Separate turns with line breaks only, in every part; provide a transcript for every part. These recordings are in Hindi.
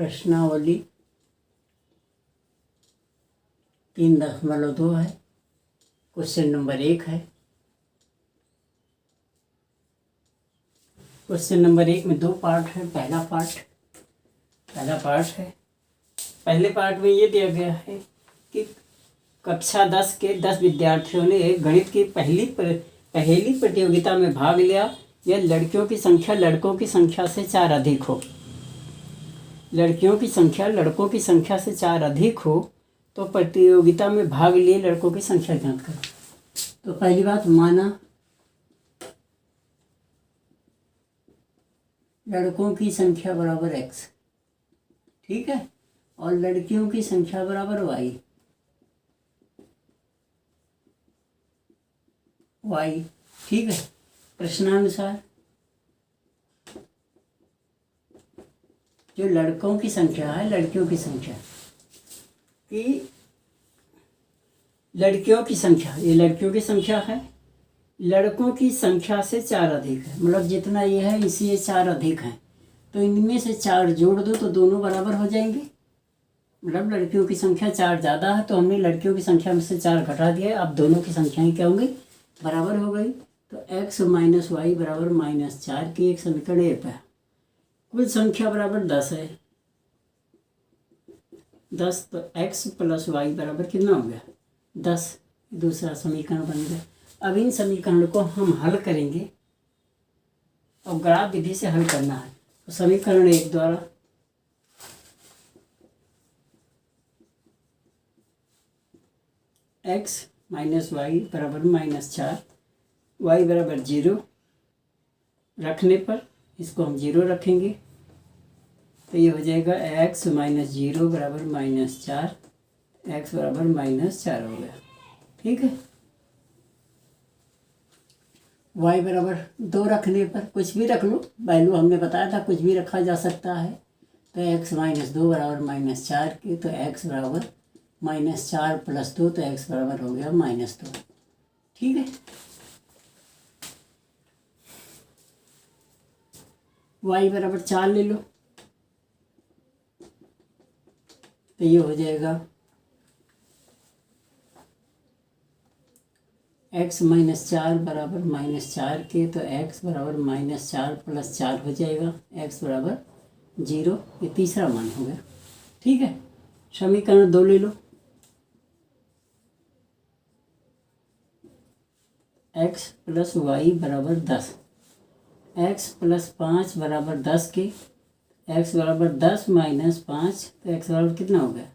प्रश्नावली 3.2 है। क्वेश्चन नंबर 1 है। क्वेश्चन नंबर 1 में 2 पार्ट है। पहला पार्ट है। पहले पार्ट में ये दिया गया है कि कक्षा 10 के 10 विद्यार्थियों ने गणित की पहली प्रतियोगिता में भाग लिया। यह लड़कियों की संख्या लड़कों की संख्या से 4 अधिक हो। लड़कियों की संख्या लड़कों की संख्या से 4 अधिक हो तो प्रतियोगिता में भाग लिए लड़कों की संख्या ज्ञात करो। तो पहली बात, माना लड़कों की संख्या बराबर x, ठीक है, और लड़कियों की संख्या बराबर y। ठीक है। प्रश्नानुसार जो लड़कों की संख्या है, लड़कियों की संख्या कि लड़कियों की संख्या, ये लड़कियों की संख्या है, लड़कों की संख्या से 4 अधिक है। मतलब जितना ये है इसी ये 4 अधिक है, तो इनमें से 4 जोड़ दो तो दोनों बराबर हो जाएंगे। मतलब लड़कियों की संख्या 4 ज़्यादा है तो हमने लड़कियों की संख्या में से 4 घटा दिया। अब दोनों की संख्याएं क्या होंगी, बराबर हो गई। तो x माइनस वाई बराबर -4 की एक समीकरण ए पे। कुल संख्या बराबर 10 है। 10 तो x प्लस वाई बराबर कितना हो गया, 10। दूसरा समीकरण बन गया। अब इन समीकरण को हम हल करेंगे और ग्राफ विधि से हल करना है। तो समीकरण 1 द्वारा x माइनस वाई बराबर -4, y बराबर 0 रखने पर इसको हम 0 रखेंगे तो ये हो जाएगा x माइनस 0 बराबर -4, x बराबर -4 हो गया। ठीक है। y बराबर 2 रखने पर कुछ भी रख लो, वैल्यू हमने बताया था कुछ भी रखा जा सकता है। तो x माइनस 2 बराबर -4 की, तो x बराबर -4 प्लस 2, तो x बराबर हो गया -2। ठीक है। y बराबर 4 ले लो तो ये हो जाएगा x माइनस 4 बराबर -4 के, तो x बराबर -4 प्लस 4 हो जाएगा, x बराबर 0। ये तीसरा मान हो गया। ठीक है। समीकरण 2 ले लो, x प्लस वाई बराबर 10, x प्लस 5 बराबर 10 के, x बराबर 10 माइनस 5, तो x बराबर कितना हो गया,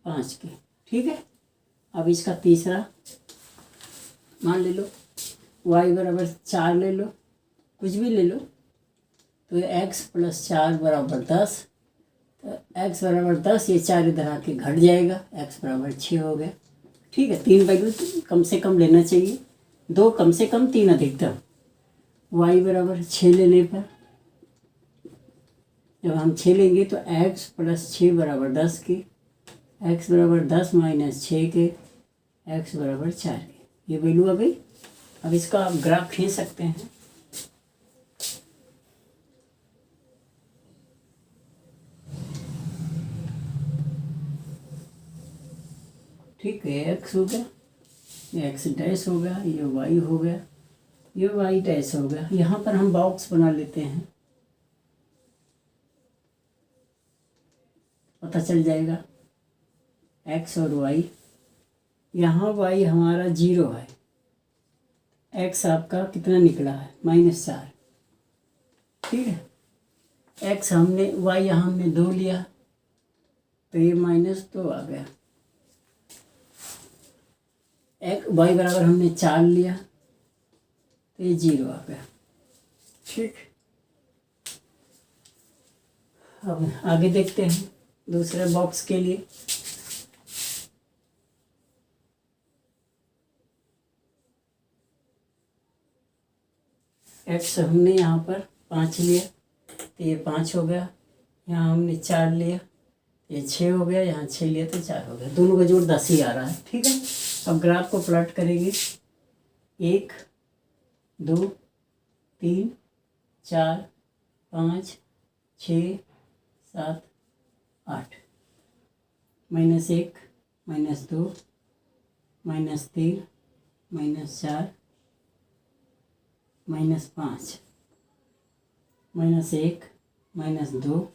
5 के। ठीक है। अब इसका तीसरा मान ले लो, y बराबर 4 ले लो, कुछ भी ले लो, तो x प्लस 4 बराबर 10, तो x बराबर 10, ये 4 इधर आके घट जाएगा, x बराबर 6 हो गया। ठीक है। 3 वैल्यू कम से कम लेना चाहिए, 2 कम से कम, 3 अधिकतम। y बराबर 6 लेने पर जब हम 6 लेंगे तो x प्लस 6 बराबर 10 के, x बराबर 10 माइनस 6 के, x बराबर 4 के। ये वैल्यू आ गई। अब इसका आप ग्राफ खींच सकते हैं। ठीक है। x हो गया, ये x डैश हो गया, ये y हो गया, ये y डैश हो गया। यहाँ पर हम बॉक्स बना लेते हैं, पता चल जाएगा x और y। यहाँ y हमारा 0 है, x आपका कितना निकला है, -4। ठीक है। x हमने, y यहाँ हमने 2 लिया तो ये -2 आ गया। y बराबर हमने 4 लिया तो ये 0 आ गया। ठीक। अब आगे देखते हैं दूसरे बॉक्स के लिए। x हमने यहाँ पर 5 लिया तो ये 5 हो गया, यहाँ हमने 4 लिया ये 6 हो गया, यहाँ 6 लिया तो 4 हो गया। दोनों का जोड़ 10 ही आ रहा है। ठीक है। अब ग्राफ को प्लॉट करेंगे, 1 2 3 4 5 6 7 8, -1, -2, -3, -4, -5, -1, -2,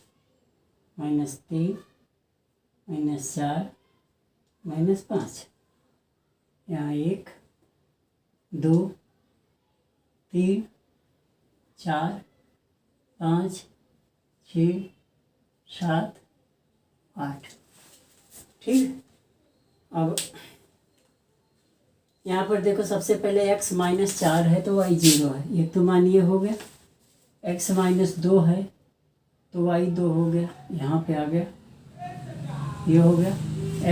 -3, -4, -5। यहाँ 1, 2, 3, 4, 5, 6, 7, 8। ठीक। अब यहाँ पर देखो, सबसे पहले x -4 है तो y 0 है, ये तो मान ये हो गया। x -2 है तो y 2 हो गया, यहाँ पे आ गया, ये हो गया।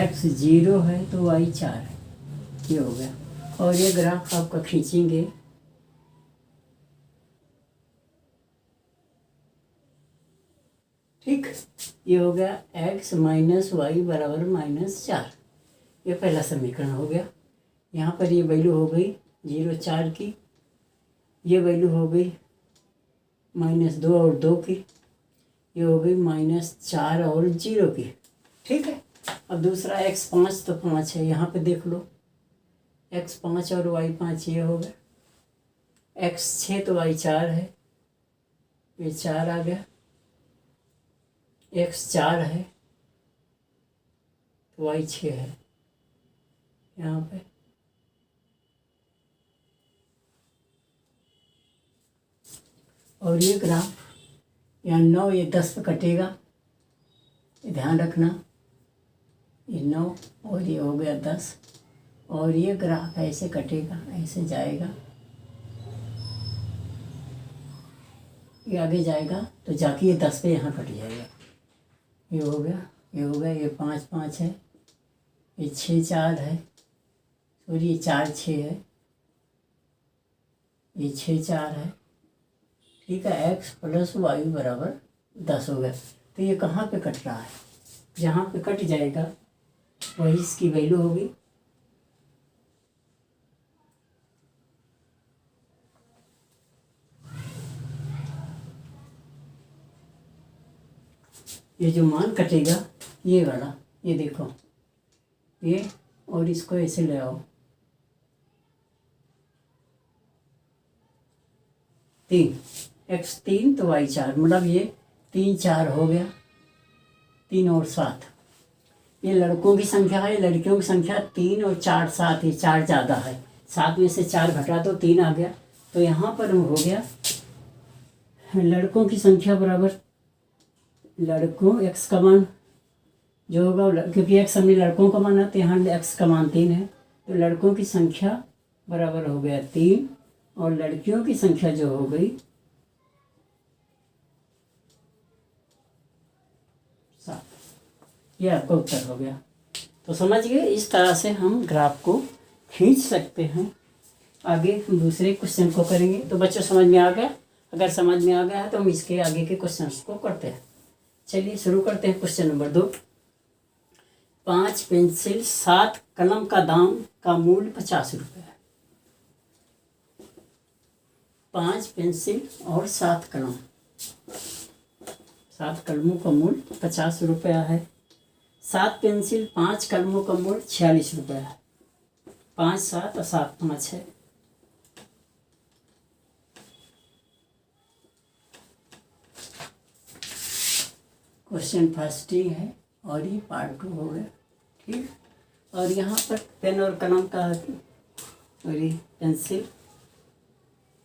x 0 है तो y 4 है, ये हो गया। और ये ग्राफ आपका खींचेंगे, ठीक। ये हो गया x - y बराबर -4, ये पहला समीकरण हो गया। यहाँ पर ये वैल्यू हो गई 0, 4 की, ये वैल्यू हो गई -2 और 2 की, ये हो गई -4 और 0 की, ठीक है। अब दूसरा x 5 तो 5 है, यहाँ पे देख लो, x 5 और y 5, ये हो गया। x 6 तो y 4 है, ये 4 आ गया। x 4 है तो y 6 है, यहाँ पे। और ये ग्राफ यहाँ 9, ये 10 पे कटेगा, ये ध्यान रखना, ये 9 और ये हो गया 10, और ये ग्राफ ऐसे कटेगा, ऐसे जाएगा, ये आगे जाएगा तो जाके ये 10 पे यहाँ कट जाएगा। ये हो गया, ये हो गया, ये 5 5 है, ये 6 4 है, सॉरी ये 4 6 है, ये 6 4 है, ठीक है। x + y बराबर 10 हो गया। तो ये कहाँ पे कट रहा है? जहाँ पे कट जाएगा वही इसकी वैल्यू होगी। ये जो मान कटेगा, ये वाला, ये देखो, ये, और इसको ऐसे ले आओ, 3, x 3 तो y 4, मतलब ये 3 4 हो गया, 3 और 7। ये लड़कों की संख्या है, लड़कियों की संख्या 3 और 4 7, ये 4 ज़्यादा है, 7 में से 4 घटा तो 3 आ गया। तो यहाँ पर हो गया लड़कों की संख्या बराबर लड़कों x का मान जो होगा, क्योंकि x हमने लड़कों का माना तो यहाँ x का मान 3 है, तो लड़कों की संख्या बराबर हो गया 3, और लड़कियों की संख्या जो हो गई 7। ये आपका उत्तर हो गया। तो समझ गए, इस तरह से हम ग्राफ को खींच सकते हैं। आगे हम दूसरे क्वेश्चन को करेंगे। तो बच्चों समझ में आ गया? अगर समझ में आ गया है तो हम इसके आगे के क्वेश्चंस को करते हैं। चलिए शुरू करते हैं। क्वेश्चन नंबर 2, 5 पेंसिल 7 कलम का दाम का मूल्य 50 रुपये है। 5 पेंसिल और 7 कलम, 7 कलमों का मूल्य 50 रुपया है। 7 पेंसिल 5 कलमों का मूल्य 46 रुपया है। 5 7 और 7 5 है। क्वेश्चन फर्स्ट ही है और ये पार्ट 2 हो गया, ठीक। और यहाँ पर पेन और कलम का, और ये पेंसिल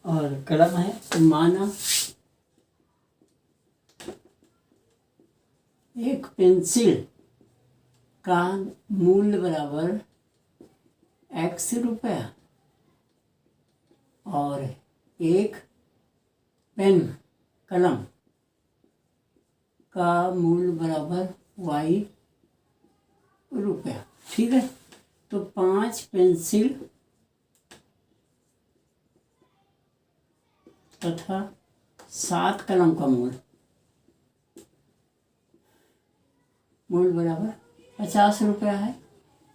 और कलम है। तो माना एक पेंसिल का मूल्य बराबर x रुपया और एक पेन कलम का मूल्य बराबर y रुपया, ठीक है। तो 5 पेंसिल तथा 7 कलम का मूल्य बराबर 50 रुपया है।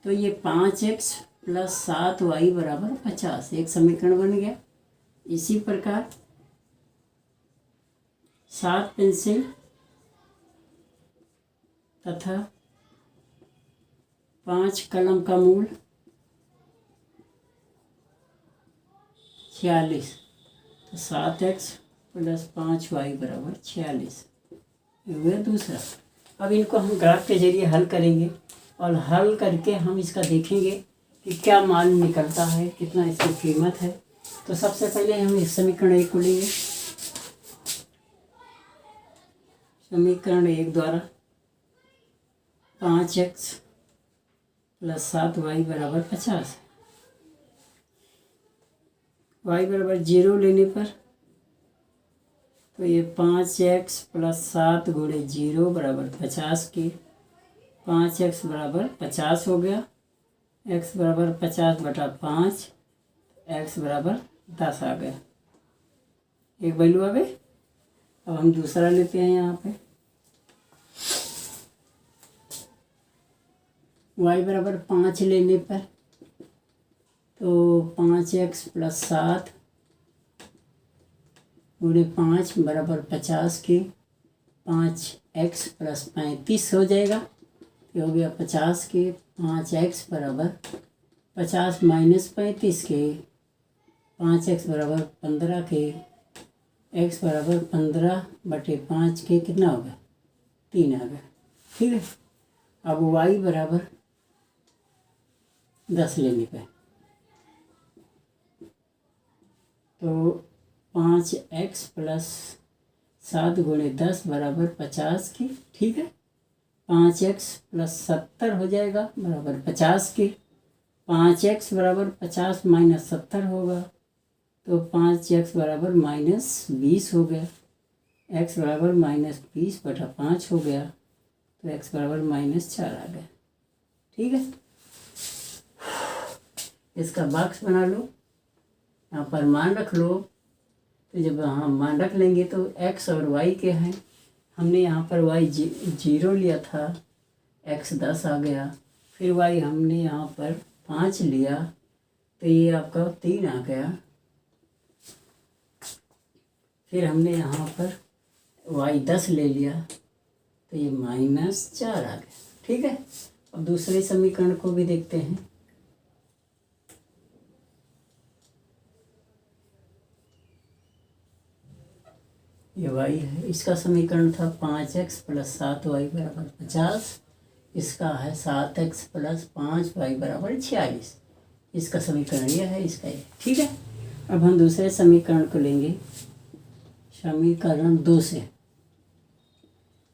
तो ये 5x + 7y बराबर 50, एक समीकरण बन गया। इसी प्रकार 7 पेंसिल तथा 5 कलम का मूल 46, तो 7x प्लस 5y बराबर 46। ये हुआ दूसरा। अब इनको हम ग्राफ के जरिए हल करेंगे और हल करके हम इसका देखेंगे कि क्या मान निकलता है, कितना इसकी कीमत है। तो सबसे पहले हम इस समीकरण 1 को लेंगे। समीकरण 1 द्वारा 5x प्लस 7y बराबर 50, y बराबर 0 लेने पर तो ये 5x प्लस 7 गुणे 0 बराबर 50 के 5x बराबर 50 हो गया। x बराबर 50/5, x बराबर 10 आ गया। एक वैल्यू आ गई। अब हम दूसरा लेते हैं यहाँ पे। y बराबर 5 लेने पर तो 5x प्लस 7 गुणे 5 बराबर 50 के 5x प्लस 35 हो जाएगा। ये हो गया 50 के 5x बराबर 50 माइनस 35 के 5x बराबर 15 के x बराबर 15/5 के कितना हो गया 3 आ गया। ठीक है। अब y बराबर 10 लेने पे तो 5x प्लस 7 गुणे 10 बराबर 50 की। ठीक है। 5x प्लस 70 हो जाएगा बराबर 50 की। 5x बराबर 50 माइनस 70 होगा तो 5x बराबर -20 हो गया। x बराबर -20/5 हो गया तो x बराबर -4 आ गया। ठीक है। इसका बॉक्स बना लो, यहाँ पर मान रख लो। तो जब हम मान रख लेंगे तो x और y के हैं। हमने यहाँ पर y 0 लिया था, x 10 आ गया। फिर y हमने यहाँ पर 5 लिया तो ये आपका 3 आ गया। फिर हमने यहाँ पर y 10 ले लिया तो ये -4 आ गया। ठीक है। अब दूसरे समीकरण को भी देखते हैं। ये y है, इसका समीकरण था 5x प्लस 7y बराबर 50। इसका है 7x प्लस 5y बराबर 46। इसका समीकरण यह है, इसका ये। ठीक है। अब हम दूसरे समीकरण को लेंगे। समीकरण 2 से,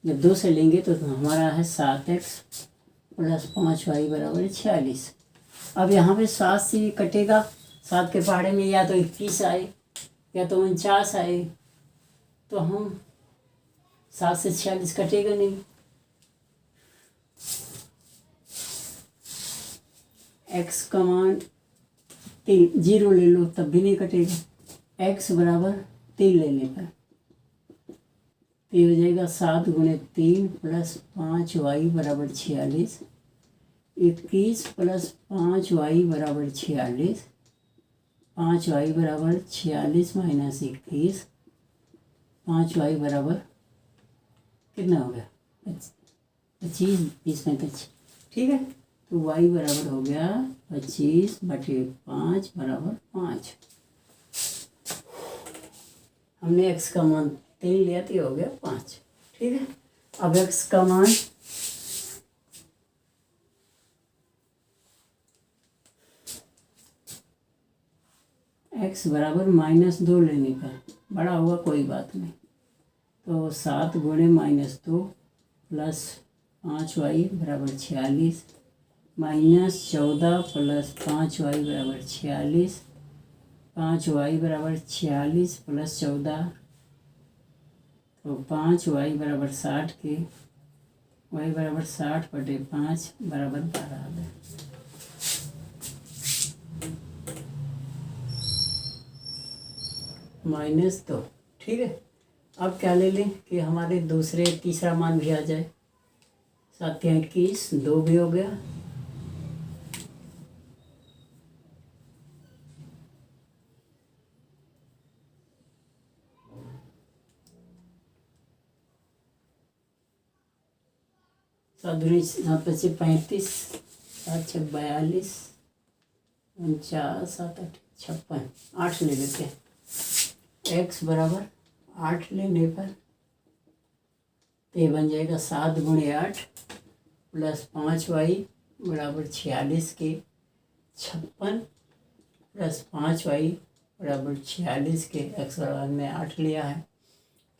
जब 2 से लेंगे तो हमारा है 7x प्लस 5y बराबर 46। अब यहाँ पे 7 से ये कटेगा। 7 के पहाड़े में या तो 21 आए या तो 49 आए, तो हम 7 से 46 कटेगा नहीं। x का मान 3 0 ले लो तब भी नहीं कटेगा। x बराबर 3 लेने पर ये हो जाएगा 7 गुणे 3 प्लस 5y बराबर 46। 21 प्लस 5y बराबर 46। 5y बराबर 46 माइनस 21। 5y बराबर कितना हो गया 25, 20 35। ठीक है। तो y बराबर हो गया 25/5 बराबर 5। हमने x का मान 3 लिया तो ये हो गया 5। ठीक है। अब x का मान x बराबर -2 लेने पर बड़ा हुआ कोई बात नहीं, तो 7 गुणे -2 प्लस 5y बराबर 46 -14 प्लस 5y बराबर 46। 5y बराबर 46 प्लस 14 तो 5y बराबर 60 के y बराबर 60/5 बराबर 12 आ गया। -2। ठीक है। अब क्या ले लें कि हमारे तीसरा मान भी आ जाए। 7 या 21, 2 भी हो गया। सात दूनी सात पच्चीस 35, सात छः 42, 49, सात आठ 56, 8 ले लेते हैं। x बराबर 8 लेने पर तो ये बन जाएगा 7 गुणे 8 प्लस 5y बराबर 46 के 56 प्लस 5y बराबर 46 के x बराबर में 8 लिया है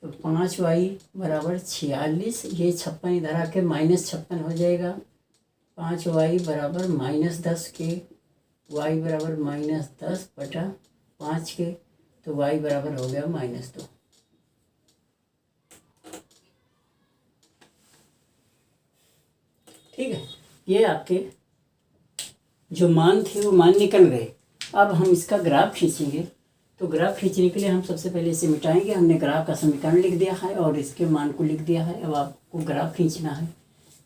तो 5y बराबर 46, ये 56 इधर आके -56 हो जाएगा। 5y बराबर -10 के, y बराबर -10 बटा 5 के, तो y बराबर हो गया -2। ठीक है, ये आपके जो मान थे वो मान निकल गए। अब हम इसका ग्राफ खींचेंगे। तो ग्राफ खींचने के लिए हम सबसे पहले इसे मिटाएंगे। हमने ग्राफ का समीकरण लिख दिया है और इसके मान को लिख दिया है। अब आपको ग्राफ खींचना है।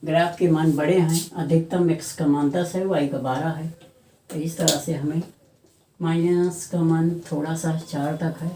ग्राफ के मान बड़े हैं, अधिकतम x का मान 10 है, y का 12 है। तो इस तरह से हमें माइनस का मान थोड़ा सा 4 तक है।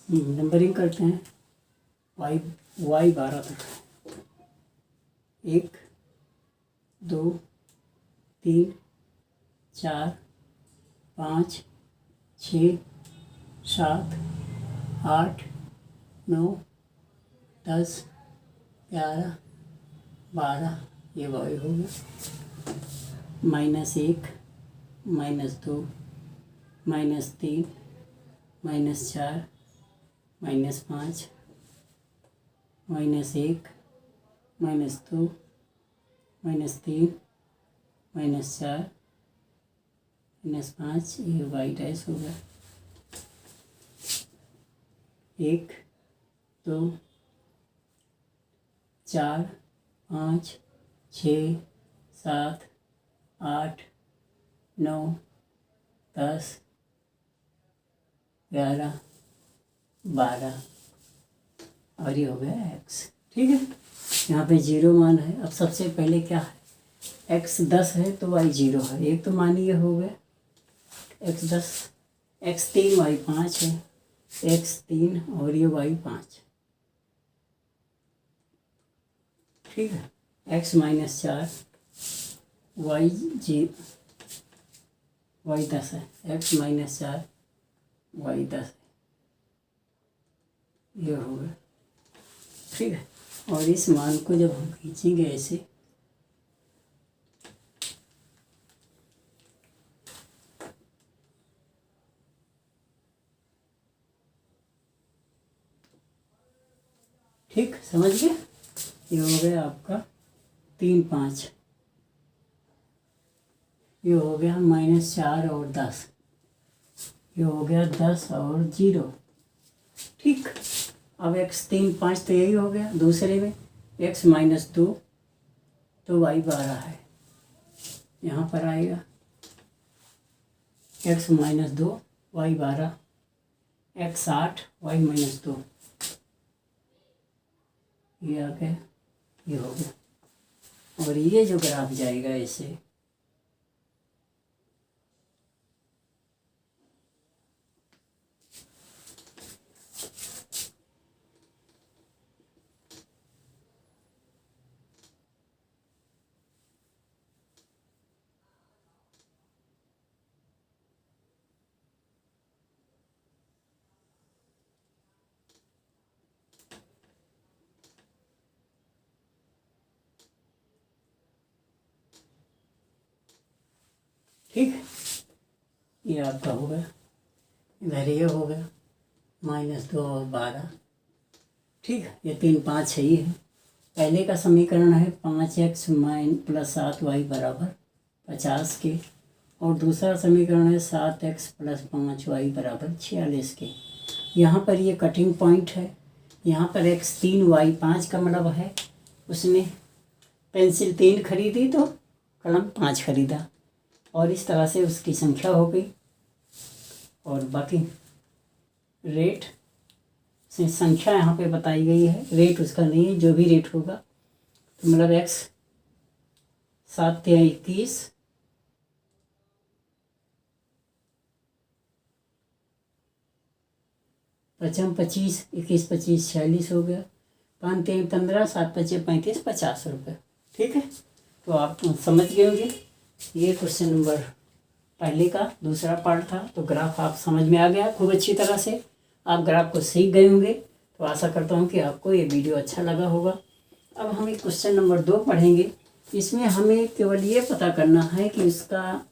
नंबरिंग करते हैं। y 12 तक 1 2 3 4 5 6 7 8 9 10 11 12, ये y हो गया। -1 -2 -3 -4 -5 -1 -2 -3 -4 -5, ये y डैश हो गया। 1 2 4 5 6 7 8 9 10 11 12 और ये हो गया x। ठीक है, यहाँ पे 0 मान है। अब सबसे पहले क्या है, x 10 है तो y 0 है। एक तो मान ये हो गया x 10, x 3 y 5 है, x 3 और ये y 5। ठीक है, x -4 y 10 है, x -4 y 10 है, ये हो गया। ठीक है, और इस मान को जब हम खींचेंगे ऐसे, ठीक समझ गए। ये हो गया आपका 3 5, ये हो गया -4 और 10, ये हो गया 10 और 0। ठीक, अब x 3 5 तो यही हो गया। दूसरे में x -2 तो y 12 है, यहाँ पर आएगा x -2 y 12, x 8 y -2, ये आ गया, ये हो गया। और ये जो ग्राफ जाएगा ऐसे, ठीक, ये आपका हो गया। इधर ये हो गया -2 और 12। ठीक है, ये 3 5 सही है। पहले का समीकरण है 5x + 7y बराबर 50 के। और दूसरा समीकरण है 7x प्लस 5y बराबर 46 के। यहाँ पर ये कटिंग पॉइंट है। यहाँ पर x 3 y 5 का मतलब है उसने पेंसिल 3 खरीदी तो कलम 5 खरीदा, और इस तरह से उसकी संख्या हो गई। और बाकी रेट से संख्या यहाँ पे बताई गई है, रेट उसका नहीं है, जो भी रेट होगा। तो मतलब x 7 या 21, 5 25, 21 25 46 हो गया। 5 3 15, 7 5 35, 50 रुपये। ठीक है, तो आप समझ गए होंगे। ये क्वेश्चन नंबर पहले का दूसरा पार्ट था। तो ग्राफ आप समझ में आ गया खूब अच्छी तरह से, आप ग्राफ को सीख गए होंगे। तो आशा करता हूँ कि आपको ये वीडियो अच्छा लगा होगा। अब हम एक क्वेश्चन नंबर 2 पढ़ेंगे। इसमें हमें केवल ये पता करना है कि उसका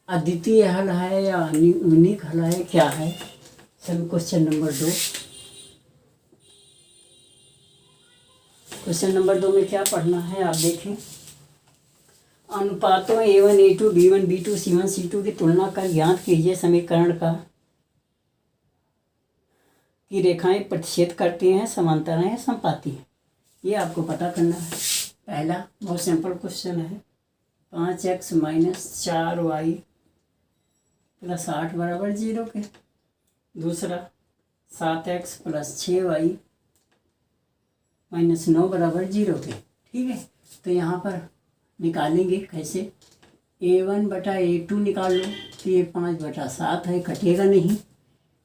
अद्वितीय हल है या यूनिक हल है, क्या है। चलो क्वेश्चन नंबर 2। क्वेश्चन नंबर 2 में क्या पढ़ना है आप देखें। अनुपातों A1 A2 B1 B2 C1 C2 की तुलना कर ज्ञात कीजिए समीकरण का की रेखाएं प्रतिच्छेद करती हैं, समांतर हैं या समपाती हैं। ये आपको पता करना है। पहला बहुत सिंपल क्वेश्चन है, 5x माइनस 4y प्लस 8 बराबर 0 के। दूसरा 7x प्लस 6y माइनस 9 बराबर 0 के। ठीक है, तो यहाँ पर निकालेंगे कैसे। A1 बटा A2 निकाल लो, तो ये 5/7 है, कटेगा नहीं।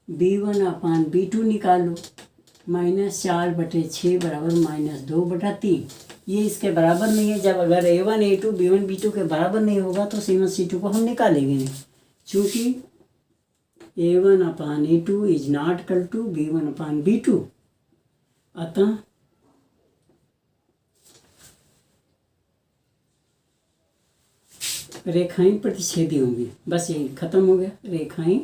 B1 अपान B2 निकाल लो, -4/6 बराबर -2/3। ये इसके बराबर नहीं है। जब अगर A1 A2 B1 B2 के बराबर नहीं होगा तो C1 C2 को हम निकालेंगे नहीं, चूँकि A1 upon A2 is not equal to B1 upon B2। अतः रेखाएं प्रतिच्छेदी होंगी। बस यही खत्म हो गया, रेखाएं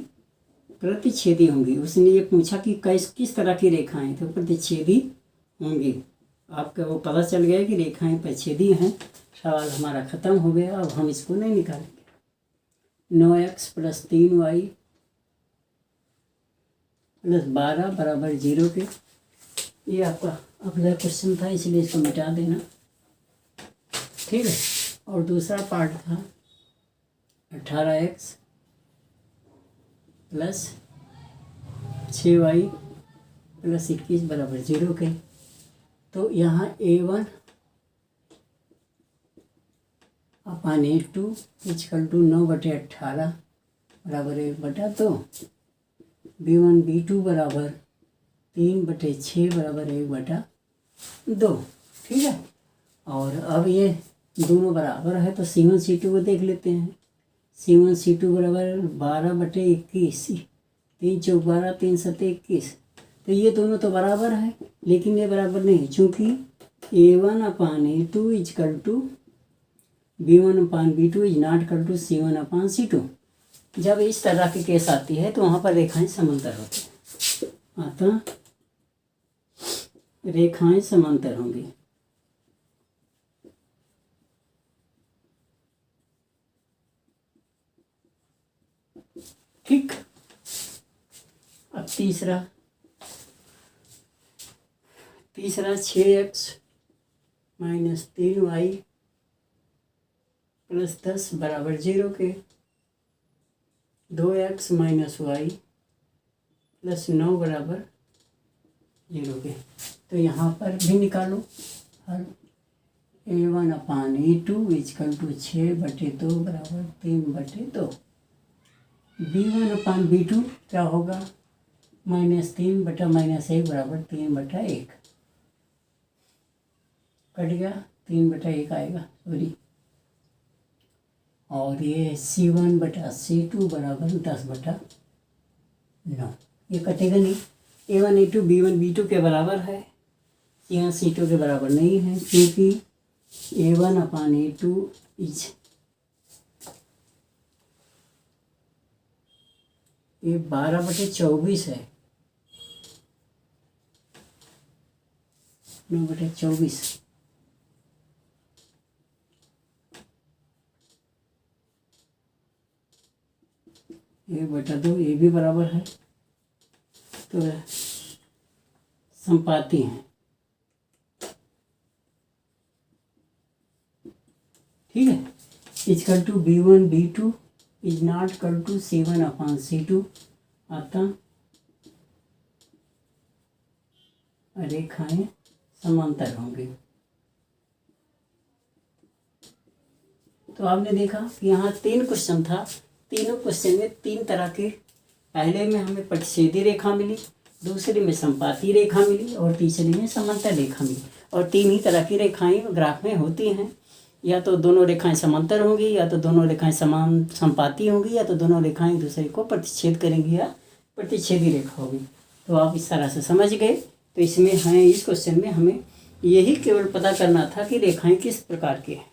प्रतिच्छेदी होंगी। उसने ये पूछा कि किस तरह की रेखाएं, तो प्रतिच्छेदी होंगी। आपका वो पता चल गया कि रेखाएं प्रतिच्छेदी हैं। सवाल हमारा ख़त्म हो गया। अब हम इसको नहीं निकालेंगे। 9x प्लस 3y प्लस 12 बराबर 0 के। ये आपका अगला क्वेश्चन था, इसलिए इसको मिटा देना। ठीक है, और दूसरा पार्ट था 18x प्लस 6y प्लस 21 बराबर 0 के। तो यहाँ A1 upon A2 equal to 9/18 बराबर 1/2। B1 B2 बराबर 3/6 बराबर 1/2। ठीक है, और अब ये दोनों बराबर है तो C1 C2 को देख लेते हैं। C1 C2 बराबर 12/21, 3 चौक 12, 3 सत्ते 21। तो ये दोनों तो बराबर है, लेकिन ये बराबर नहीं, चूँकि A1 upon A2 equal to B1 upon B2 is not equal to C1 upon C2। जब इस तरह की केस आती है तो वहाँ पर रेखाएं समांतर होती हैं। अतः रेखाएं समांतर होंगी। ठीक, अब तीसरा 6x माइनस 3y प्लस 10 बराबर 0 के। 2x माइनस y प्लस 9 बराबर 0 के। तो यहाँ पर भी निकालो हल। A1 upon A2 equal to 6/2 बराबर 3/2। B1 अपान B2 क्या होगा, -3 बटा -1 बराबर 3/1। कट गया, 3/1 आएगा, सॉरी। और ये C1 बटा C2 बराबर 10/9। ये कटेगा नहीं। A1 A2 B1 B2 के बराबर है, C1 C2 के बराबर नहीं है, क्योंकि A1 अपान A2 इज ये 12/24 है, 9/24। 1/2 ये भी बराबर है, तो संपाती हैं। ठीक है, equal to B1 B2 is not equal to C1/C2 अतः रेखाएं समांतर होंगी। तो आपने देखा कि यहाँ 3 क्वेश्चन था, तीनों क्वेश्चन में 3 तरह के, पहले में हमें प्रतिच्छेदी रेखा मिली, दूसरे में संपाती रेखा मिली और तीसरे में समांतर रेखा मिली। और 3 ही तरह की रेखाएं ग्राफ में होती हैं, या तो दोनों रेखाएं समांतर होंगी, या तो दोनों रेखाएं समान संपाती होंगी, या तो दोनों रेखाएं एक दूसरे को प्रतिच्छेद करेंगी या प्रतिच्छेदी रेखा होगी। तो आप इस तरह से समझ गए। तो इसमें हमें, इस क्वेश्चन में हमें यही केवल पता करना था कि रेखाएं किस प्रकार की हैं।